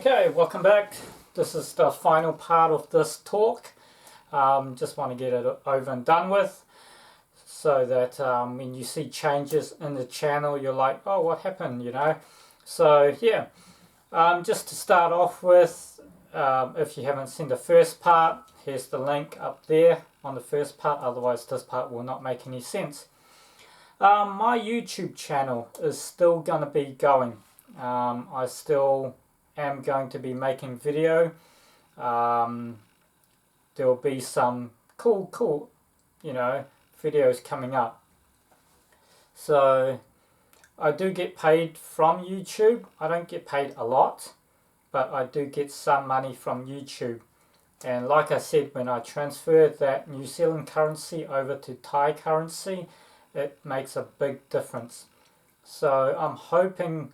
Okay, welcome back. This is the final part of this talk. Just want to get it over and done with so that when you see changes in the channel, you're like, oh, what happened, you know? So, yeah, just to start off with, if you haven't seen the first part, here's the link up there on the first part, otherwise this part will not make any sense. My YouTube channel is still going to be going. I still am going to be making video. There'll be some cool, you know, videos coming up. So I do get paid from YouTube. I don't get paid a lot, but I do get some money from YouTube. And like I said, when I transfer that New Zealand currency over to Thai currency, it makes a big difference. So I'm hoping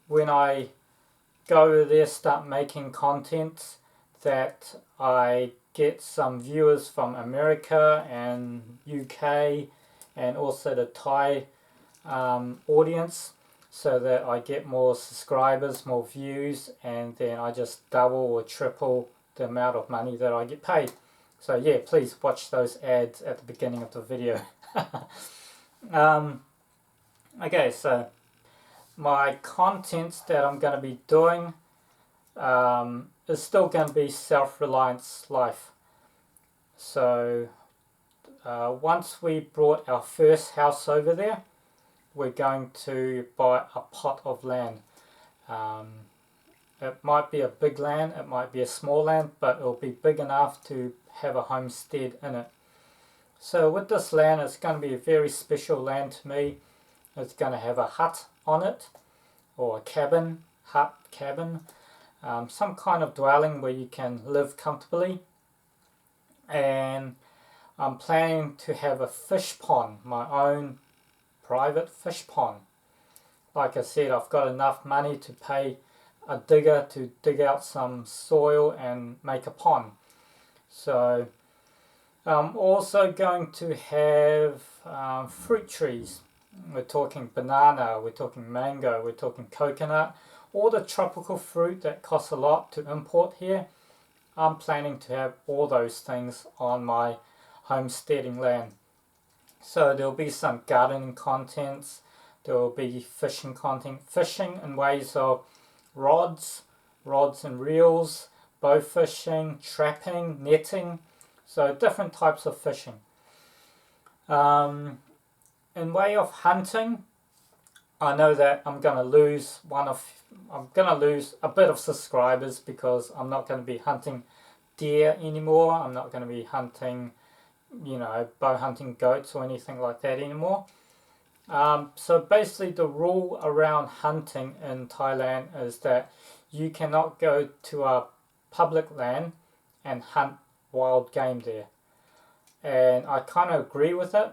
when I go there, start making content, that I get some viewers from America and UK and also the Thai audience, so that I get more subscribers, more views, and then I just double or triple the amount of money that I get paid. So yeah, please watch those ads at the beginning of the video. Okay, so my content that I'm going to be doing is still going to be Self-Reliance Life. So once we brought our first house over there, we're going to buy a plot of land. It might be a big land, it might be a small land, but it'll be big enough to have a homestead in it. So with this land, it's going to be a very special land to me. It's going to have a hut on it, or a cabin, some kind of dwelling where you can live comfortably. And I'm planning to have a fish pond, my own private fish pond. Like I said, I've got enough money to pay a digger to dig out some soil and make a pond. So I'm also going to have fruit trees. We're talking banana, we're talking mango, we're talking coconut, all the tropical fruit that costs a lot to import here. I'm planning to have all those things on my homesteading land. So there'll be some gardening contents, there will be fishing content, fishing in ways of rods and reels, bow fishing, trapping, netting, so different types of fishing. In way of hunting, I know that I'm going to lose a bit of subscribers because I'm not going to be hunting deer anymore. I'm not going to be hunting, you know, bow hunting goats or anything like that anymore. So basically the rule around hunting in Thailand is that you cannot go to a public land and hunt wild game there. And I kind of agree with it,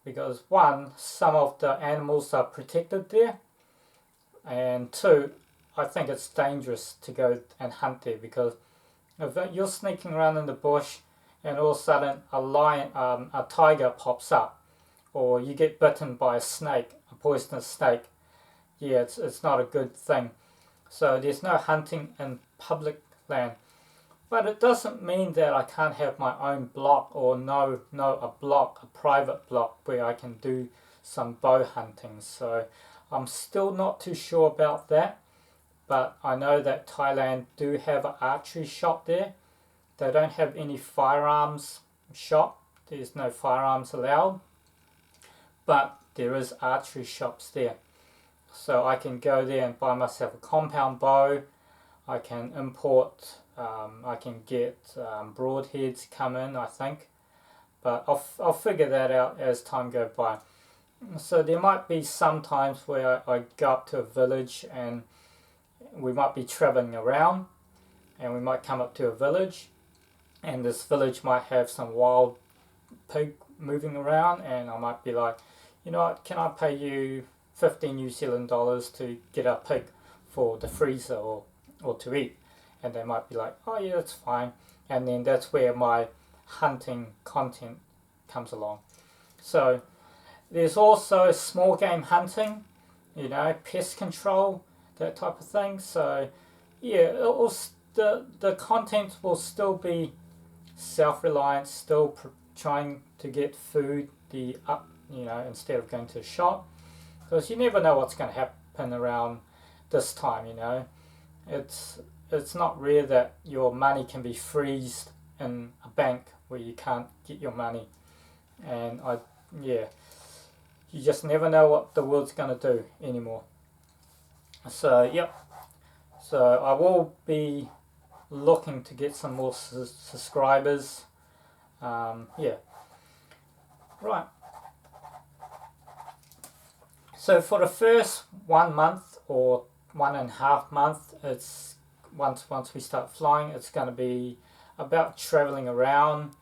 because one, some of the animals are protected there, and two, I think it's dangerous to go and hunt there, because if you're sneaking around in the bush and all of a sudden a tiger pops up, or you get bitten by a snake, a poisonous snake, yeah, it's not a good thing. So there's no hunting in public land. But it doesn't mean that I can't have my own block, or a private block where I can do some bow hunting. So I'm still not too sure about that, but I know that Thailand do have an archery shop there. They don't have any firearms shop. There's no firearms allowed, but there is archery shops there. So I can go there and buy myself a compound bow. I can import, I can get broadheads come in, I think, but I'll figure that out as time goes by. So there might be some times where I go up to a village and we might be traveling around, and we might come up to a village, and this village might have some wild pig moving around, and I might be like, you know what, can I pay you 15 New Zealand dollars to get a pig for the freezer or to eat? And they might be like, oh yeah, that's fine. And then that's where my hunting content comes along. So there's also small game hunting, you know, pest control, that type of thing. So yeah, the content will still be self-reliant, still trying to get food instead of going to the shop, because you never know what's going to happen around this time. It's it's not rare that your money can be freezed in a bank where you can't get your money, and yeah, you just never know what the world's going to do anymore. So yep, so I will be looking to get some more subscribers. Yeah, right. So for the first 1 month or 1.5 months, it's once we start flying, it's going to be about traveling around.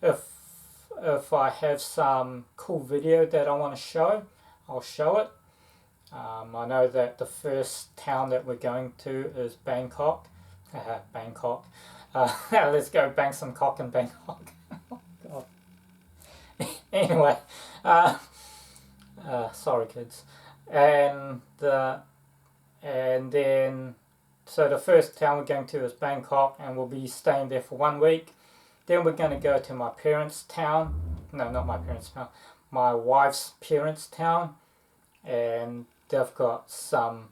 If I have some cool video that I want to show, I'll show it. I know that the first town that we're going to is Bangkok. Bangkok. Let's go bang some cock in Bangkok. God. Anyway, sorry kids. And then so the first town we're going to is Bangkok, and we'll be staying there for 1 week. Then we're going to go to my parents' town. No, not my parents' town. My wife's parents' town, and they've got some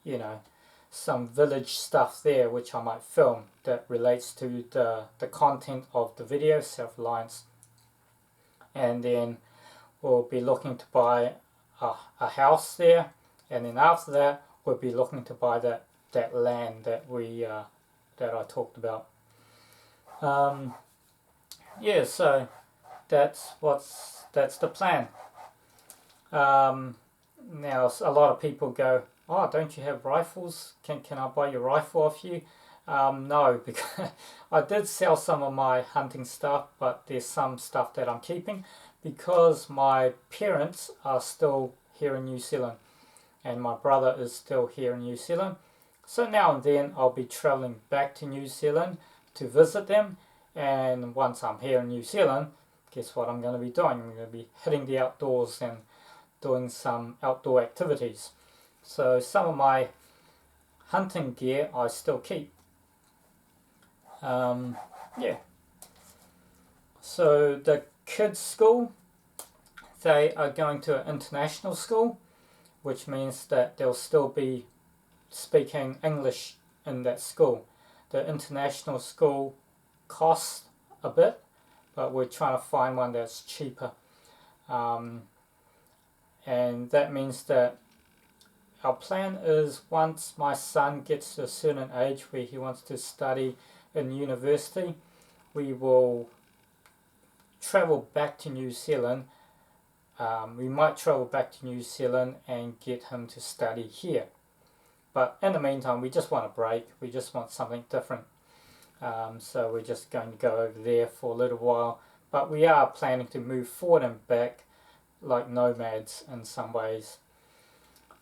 village stuff there which I might film that relates to the content of the video, Self-Reliance. And then we'll be looking to buy a house there, and then after that we'll be looking to buy that land that I talked about. Yeah, so that's the plan. Now a lot of people go, oh, don't you have rifles? Can I buy your rifle off you? No, because I did sell some of my hunting stuff, but there's some stuff that I'm keeping because my parents are still here in New Zealand and my brother is still here in New Zealand. So now and then I'll be traveling back to New Zealand to visit them, and once I'm here in New Zealand, guess what I'm going to be doing? I'm going to be hitting the outdoors and doing some outdoor activities. So some of my hunting gear I still keep. Yeah. So the kids' school, they are going to an international school, which means that they'll still be speaking English in that school. The international school costs a bit, but we're trying to find one that's cheaper. And that means that our plan is once my son gets to a certain age where he wants to study in university, we will travel back to New Zealand. We might travel back to New Zealand and get him to study here. But in the meantime, we just want a break. We just want something different. So we're just going to go over there for a little while. But we are planning to move forward and back like nomads in some ways.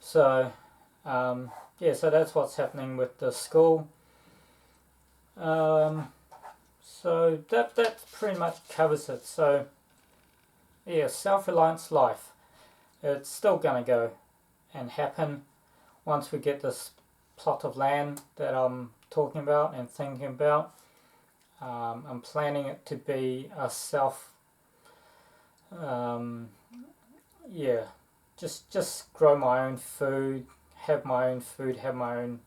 So, yeah, so that's what's happening with the school. So that pretty much covers it. So, yeah, Self-Reliance Life. It's still going to go and happen once we get this plot of land that I'm talking about and thinking about. I'm planning it to be a just grow my own food, have my own,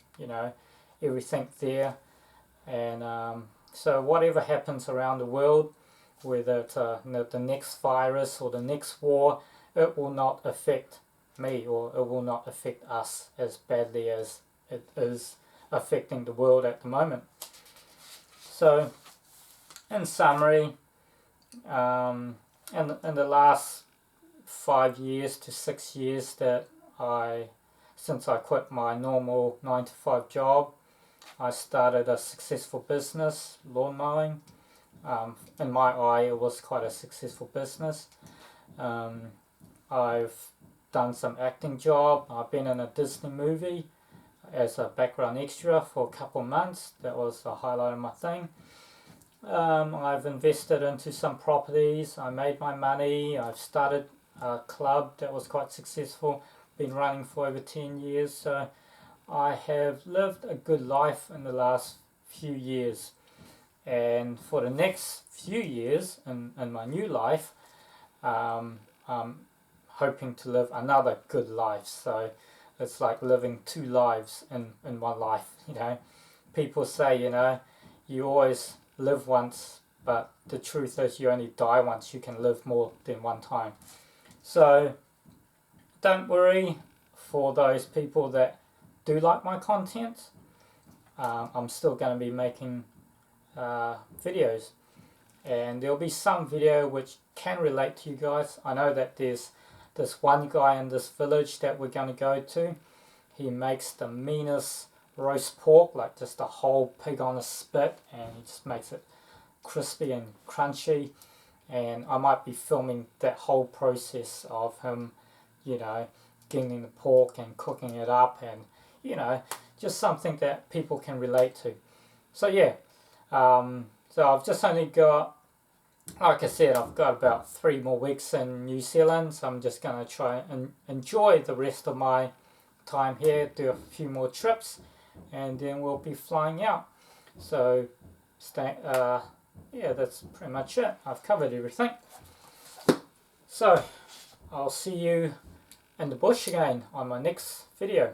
everything there. And so whatever happens around the world, whether it's the next virus or the next war, it will not affect me, or it will not affect us as badly as it is affecting the world at the moment. So, in summary, in the last 5 years to 6 years since I quit my normal 9-to-5 job, I started a successful business, lawn mowing. In my eye, it was quite a successful business. I've done some acting job. I've been in a Disney movie as a background extra for a couple of months. That was the highlight of my thing. I've invested into some properties. I made my money. I've started a club that was quite successful. Been running for over 10 years. So I have lived a good life in the last few years, and for the next few years in my new life, I'm hoping to live another good life. So it's like living two lives in one life, you know. People say, you know, you always live once, but the truth is you only die once. You can live more than one time. So don't worry for those people that do like my content. I'm still going to be making videos, and there'll be some video which can relate to you guys. I know that there's this one guy in this village that we're going to go to. He makes the meanest roast pork, like just a whole pig on a spit, and he just makes it crispy and crunchy. And I might be filming that whole process of him, you know, getting the pork and cooking it up, and you know, just something that people can relate to. So yeah, so I've just only got, like I said, I've got about 3 more weeks in New Zealand, so I'm just going to try and enjoy the rest of my time here, do a few more trips, and then we'll be flying out. So yeah, that's pretty much it. I've covered everything. So I'll see you in the bush again on my next video.